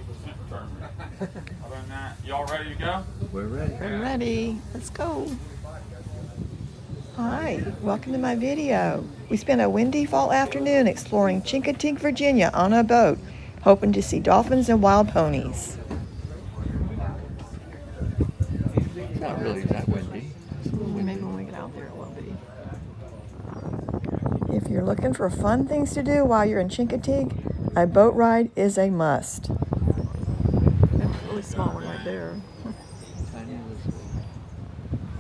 return. Other than that, y'all ready to go? We're ready. We're ready. Let's go. Hi, welcome to my video. We spent a windy fall afternoon exploring Chincoteague, Virginia on a boat, hoping to see dolphins and wild ponies. It's not really that windy. Maybe when we get out there it will be. If you're looking for fun things to do while you're in Chincoteague, a boat ride is a must. That's a really small one right there.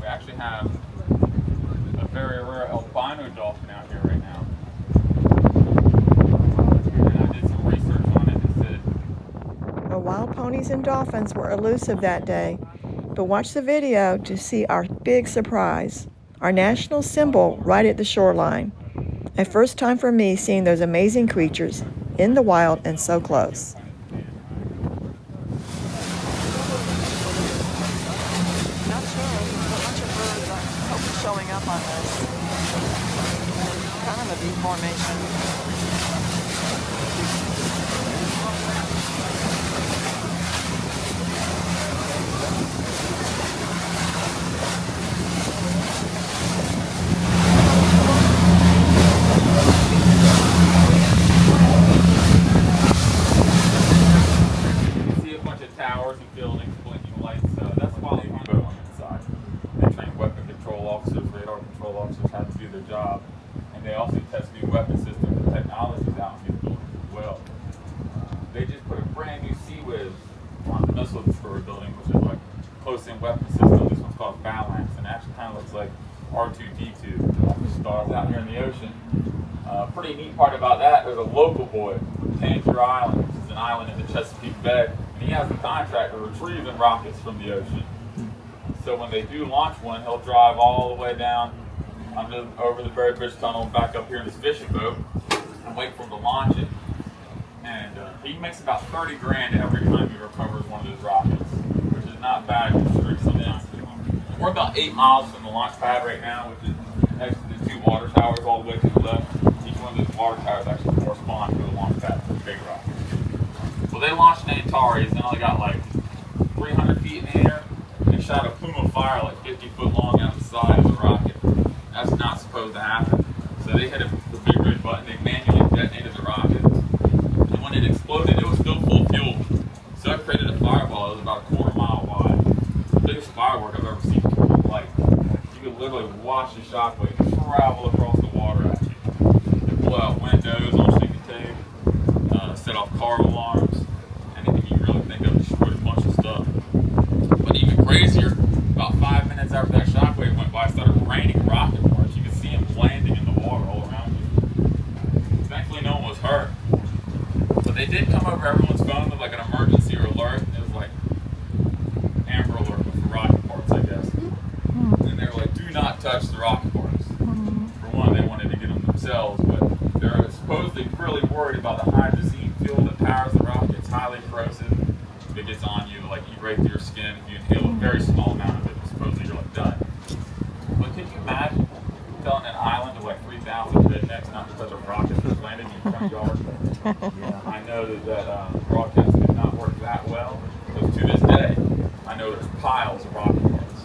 We actually have a very rare albino dolphin out here right now. And I did some research on it and said, The wild ponies and dolphins were elusive that day, but watch the video to see our big surprise, our national symbol right at the shoreline. A first time for me seeing those amazing creatures in the wild and so close. Not sure, but a bunch of birds I hope are showing up on this. Kind of a V formation. towers and buildings, blinking lights. That's why they boat on the inside. They train weapon control officers, radar control officers how to do their job, and they also test new weapon systems and technologies out in these buildings as well. They just put a brand new Sea-Wiz on the missile destroyer building, which is like close-in weapon system. This one's called Balance, and it actually kind of looks like R2-D2, the stars out here in the ocean. Pretty neat part about that, there's a local boy from Tangier Island, which is an island in the Chesapeake Bay. And he has a contract to retrieving rockets from the ocean. So when they do launch one, he'll drive all the way down over the Berry Bridge Tunnel and back up here in his fishing boat and wait for him to launch it. And he makes about 30 grand every time he recovers one of those rockets, which is not bad considering sometimes. We're about 8 miles from the launch pad right now, which is next to the 2 water towers all the way to the left. Each one of those water towers actually correspond to a launch pad for big rockets. Well, they launched an Antares and only got like 300 feet in the air. They shot a plume of fire like 50 foot long out the side of the rocket. That's not supposed to happen. So they hit the big red button, they manually detonated the rocket. And when it exploded, it was still full of fuel. So it created a fireball that was about a quarter-mile wide. The biggest firework I've ever seen in my life. You could literally watch the shockwave travel across the water at you. It blew out windows on Chincoteague, set off car alarms. Anything you really think of, destroyed a bunch of stuff. But even crazier, about 5 minutes after that shockwave went by, it started raining rocket parts. You could see them landing in the water all around you. Thankfully, no one was hurt. But they did come over everyone's phone with like an emergency alert. It was like Amber Alert for rocket parts, I guess. And they were like, do not touch the rocket parts. For one, they wanted to get them themselves, but they're supposedly really worried about the hydrazine fuel that powers the rocket. It's highly corrosive. If it gets on you, like eat right through your skin. If you inhale a very small amount of it, supposedly you're like done. But could you imagine telling an island of like 3,000 rednecks not to touch a rocket that's landing in your front yard? Yeah, I know that broadcast did not work that well, but to this day, I know there's piles of rocket parts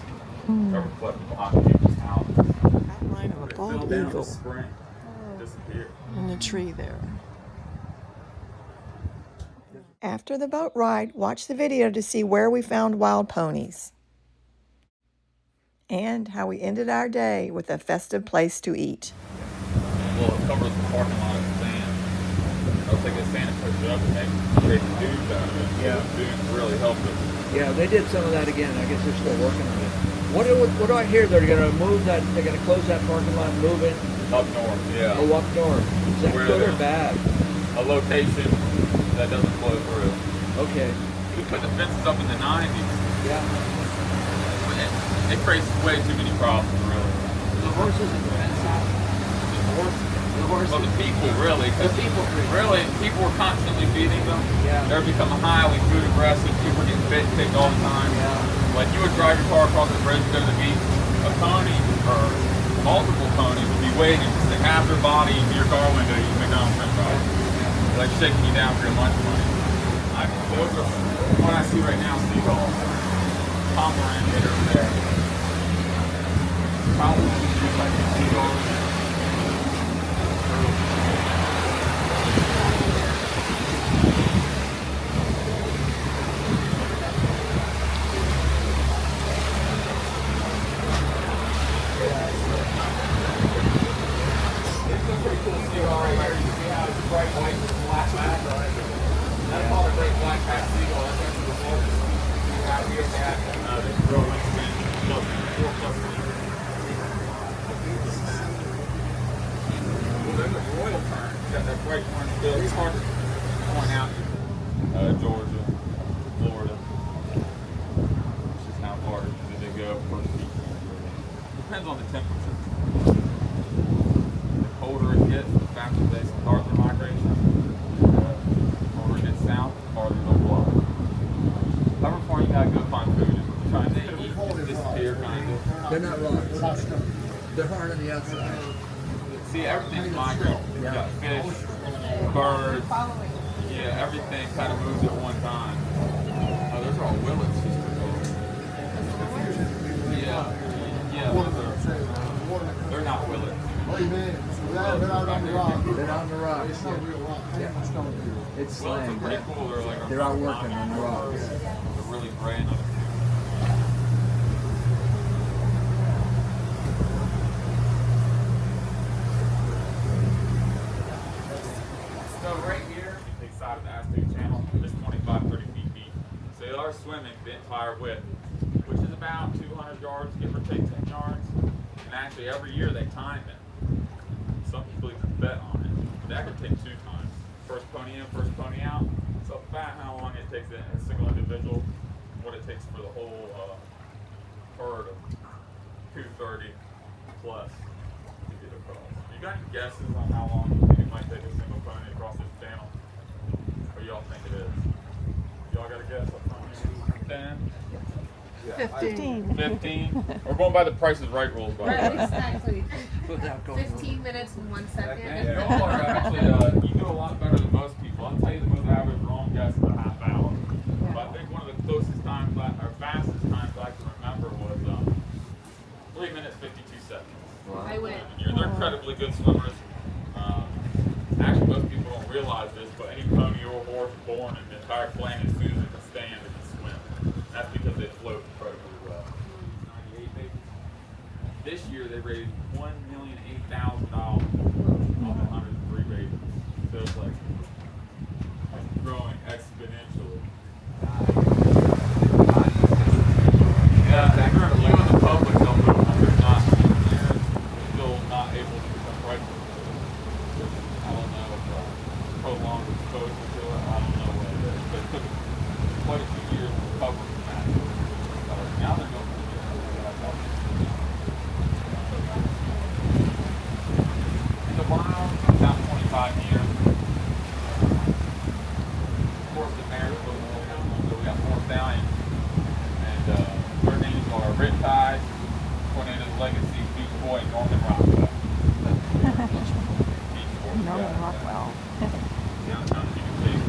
ever collected behind people's houses. Outline of a bald Fell down eagle this spring, disappeared. in the tree there. After the boat ride, watch the video to see where we found wild ponies. And how we ended our day with a festive place to eat. Well, it covers the parking lot of sand. I'll take a sand and push it up and make dunes out of it. Yeah. Dunes really helped us. Yeah, they did some of that again. I guess they're still working on it. What do I hear? They're going to move that, they're going to close that parking lot and move it? Up north, yeah. Oh, up north. Is that Where good or the- bad? A location that doesn't flow through. Okay. We put the fences up in the 90s. Yeah. It creates way too many problems, really. The horses and the fence out. The horses. The horses. Well, the people, really. The people. Really, people were constantly feeding them. Yeah. They're becoming highly food aggressive. People are getting bit and kicked all the time. Yeah. Like, you would drive your car across the bridge and go to the beach. A pony, or multiple ponies, would be waiting to stick half their body into your car window eating McDonald's french fries. Like shaking you down for your lunch money. I Those are what I see right now, seagulls. Cormorant hitter there. Probably just like the seagulls. It's a pretty cool seagull right here. You see how it's bright white with black back. That's called a great black back seagull. That's actually the largest species we have here. They grow wingspan plus 4+ meters. Well, there's a royal tern. It's got that bright orange bill. It's hard to point out. Georgia, Florida. It's just how far did they go per species. Depends on the temperature. The colder it gets, the faster they start their migration. The colder it gets south, the farther they'll blow. However far you gotta go find food, just trying to eat, just disappear kind of. They're not rocks. They're hard on the outside. See, everything's migrating. You got fish, birds, yeah, everything kind of moves at one time. Oh, those are all willets. Yeah, they're not willets. They're on the rocks. Yeah. It's Willets are slang. pretty cool. They're out working on the rocks. They're really gray and other. So right here, the side of the Aztec Channel is 25-30 feet deep. So they are swimming the entire width, which is about 200 yards, give or take 10 yards. And actually every year they time it. Some people even bet on it. That could take 2 times. First pony in, first pony out. So about how long it takes a single individual, what it takes for the whole herd of 230 plus to get across. You got any guesses on how long you think it might take a single pony across this channel? Or y'all think it is? Y'all got a guess up front here? 10? 15. 15? We're going by the Price is Right rules, by the way. Exactly. Without going 15 minutes and 1 second. Y'all are actually, you do a lot better than most people. I'll tell you the most average wrong guess is a half hour. But I think one of the closest times, or fastest times I can remember was 3 minutes, 52 seconds. I win. They're incredibly good swimmers. Actually, most people don't realize this, but any pony or horse born in the entire planet, as soon as it can stand, it can swim. That's because they float incredibly well. 98 babies. This year they raised $1,008,000 off of 103 babies. So it's like growing exponentially. Yeah, you in the public don't know they're still not able to become pregnant. I don't know if prolonged exposure to it. I don't know what it is. But it took quite a few years to recover from that. Now they're going to in the wild, about 25 years. Of course, the mare's a little more down, so we got 4 stallions. And their names are Riptide, Tornado's Legacy, Beach Boy, and Norman Rockwell. Norman Rockwell. Downtown Chincoteague.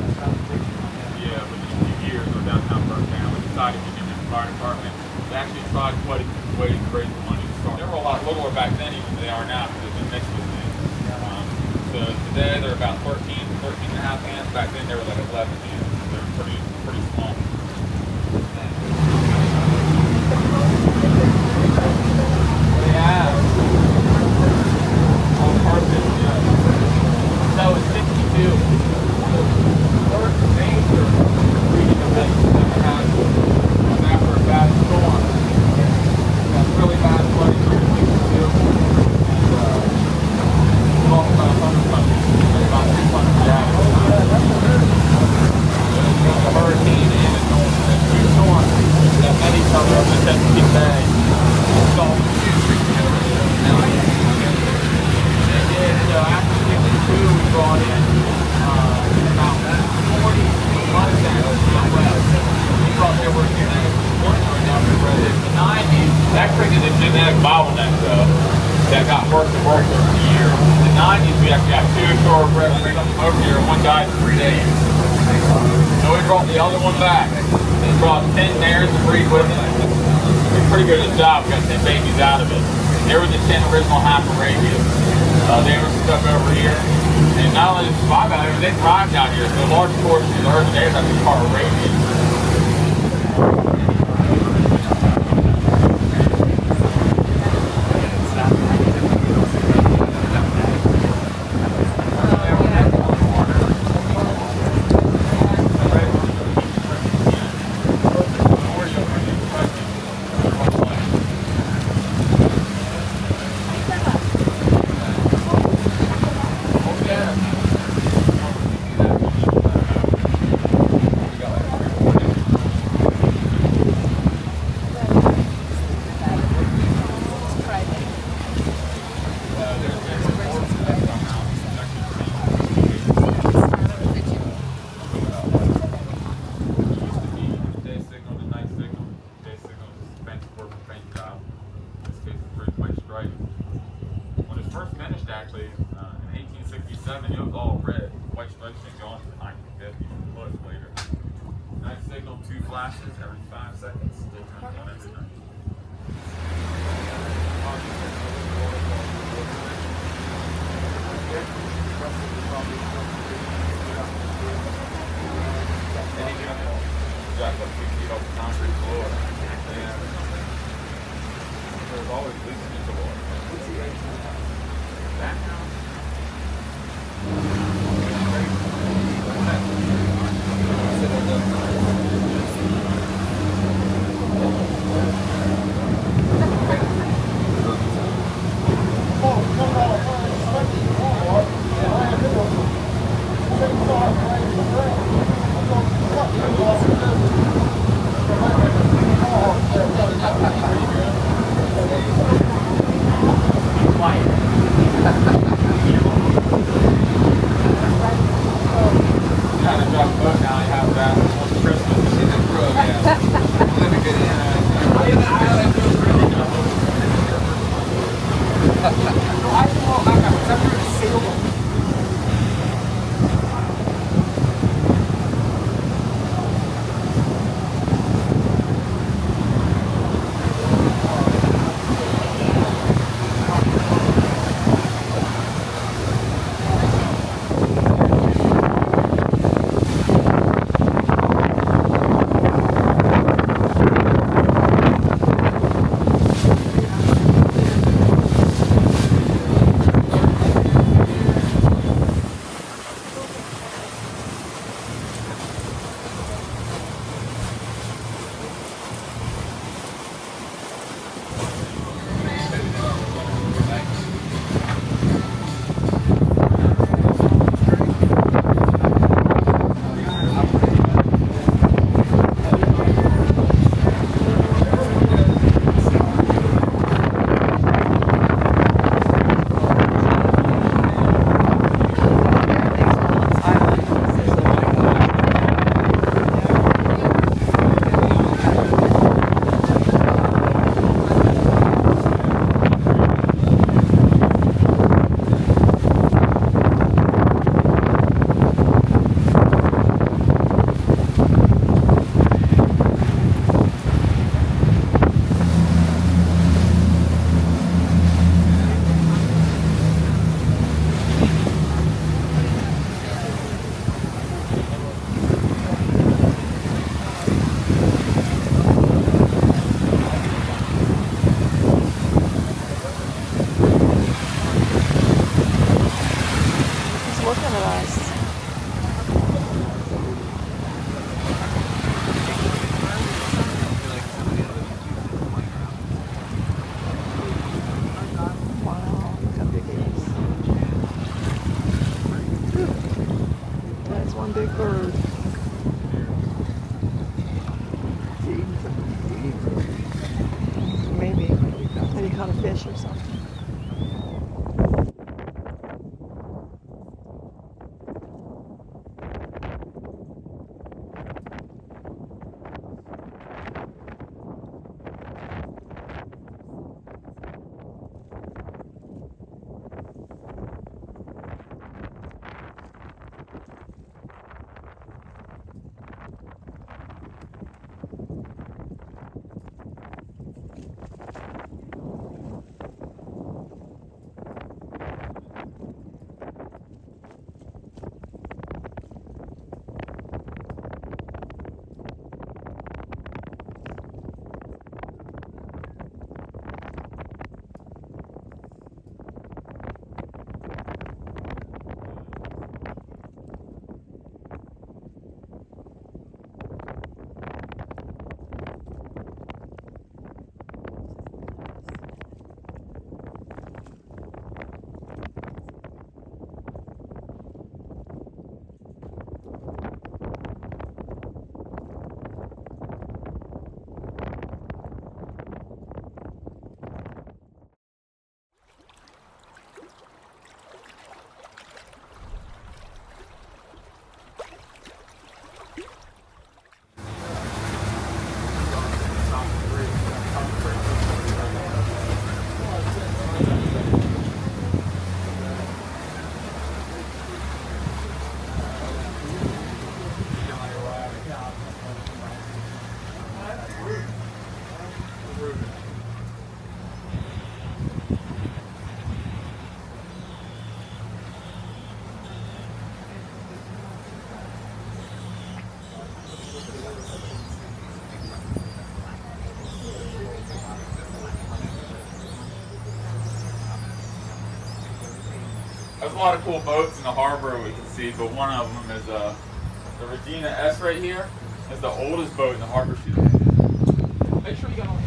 Yeah, within a few years, our downtown burnt down. We decided to get in the fire department. They actually tried quite a few ways to raise the money to start. They were a lot littler back then even than they are now because they've been mixed with things. So today they're about 13 and a half hands. Back then they were like 11 hands. They're pretty small. Yeah. On purpose, yeah. So it's 52. First major breeding event that we had was after a bad storm. Got really bad flooding here in 62. And lost about 100 puppies. About 600 damage. There was a hurricane and a 2 storms that met each other up in Chesapeake Bay. So after 62, we brought in about 40 Mustangs from the West. We thought they were genetically pointed enough to where in the 90s, that created a genetic bottleneck that got worse and worse over the years. In the 90s, we actually got 2 thoroughbred. We bring them over here, one died in 3 days. So we brought the other one back. They brought 10 mares to breed with it. They're pretty good at the job. We got 10 babies out of it. They were the 10 original half Arabians. They were stuck over here. And not only did they survive out here, they thrived out here. So a large portion of the herd today is actually part Arabian. When it first finished, actually, in 1867, it was all red. White stripes been gone for 1950, much later. Night signal, 2 flashes every 5 seconds. Still turns on every night. Jack up 2 feet off the concrete floor. And there's always leaking into water. That now? fish or something. There's a lot of cool boats in the harbor we can see, but one of them is the Regina S right here. It's the oldest boat in the harbor she's in. Make sure you got all.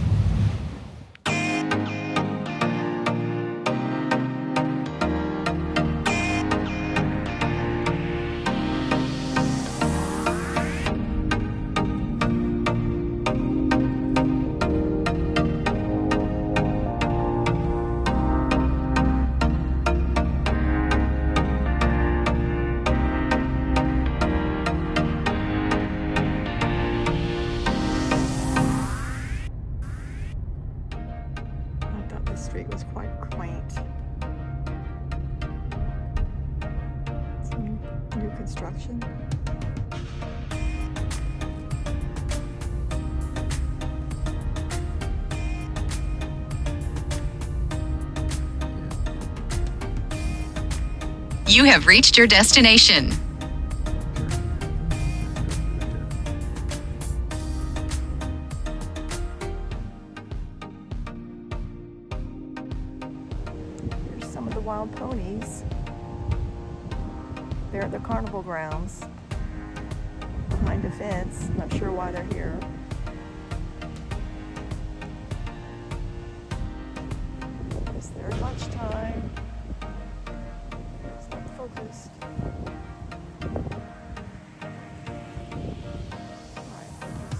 I thought the street was quite quaint. Some new construction. You have reached your destination. Here's some of the wild ponies. They're at the carnival grounds. Behind a fence. Not sure why they're here. It's their lunchtime. It's not focused. Alright, focus.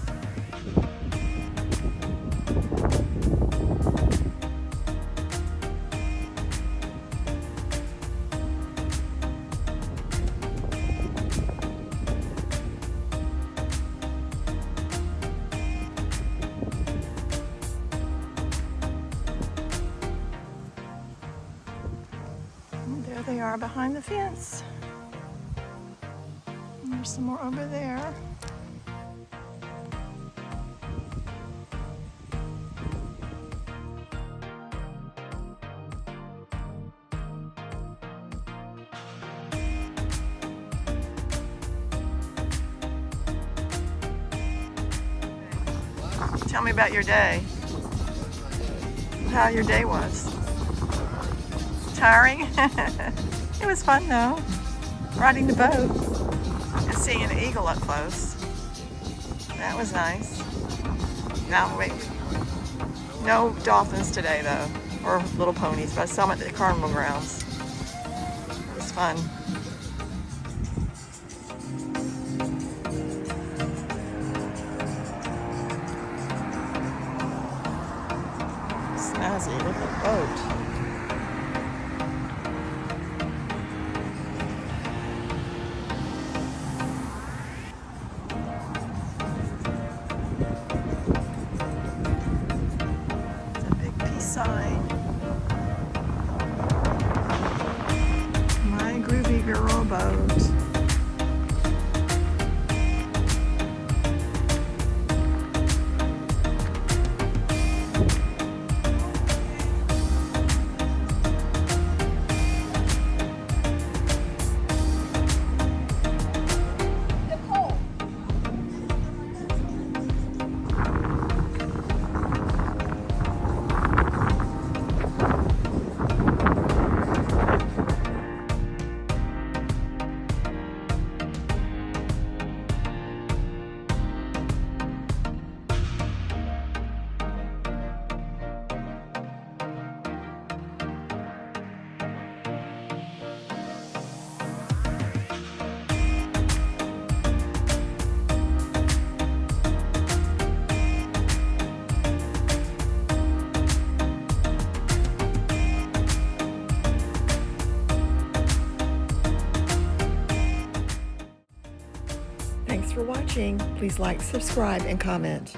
And there they are behind the fence. And there's some more over there. Tell me about your day. How your day was. Tiring? It was fun though. Riding the boat and seeing an eagle up close. That was nice. Now wait. No dolphins today though, or little ponies, but I saw them at the carnival grounds. It was fun. Snazzy, look at the boat. It's a big peace sign. My groovy girl boat. Thanks for watching. Please like, subscribe, and comment.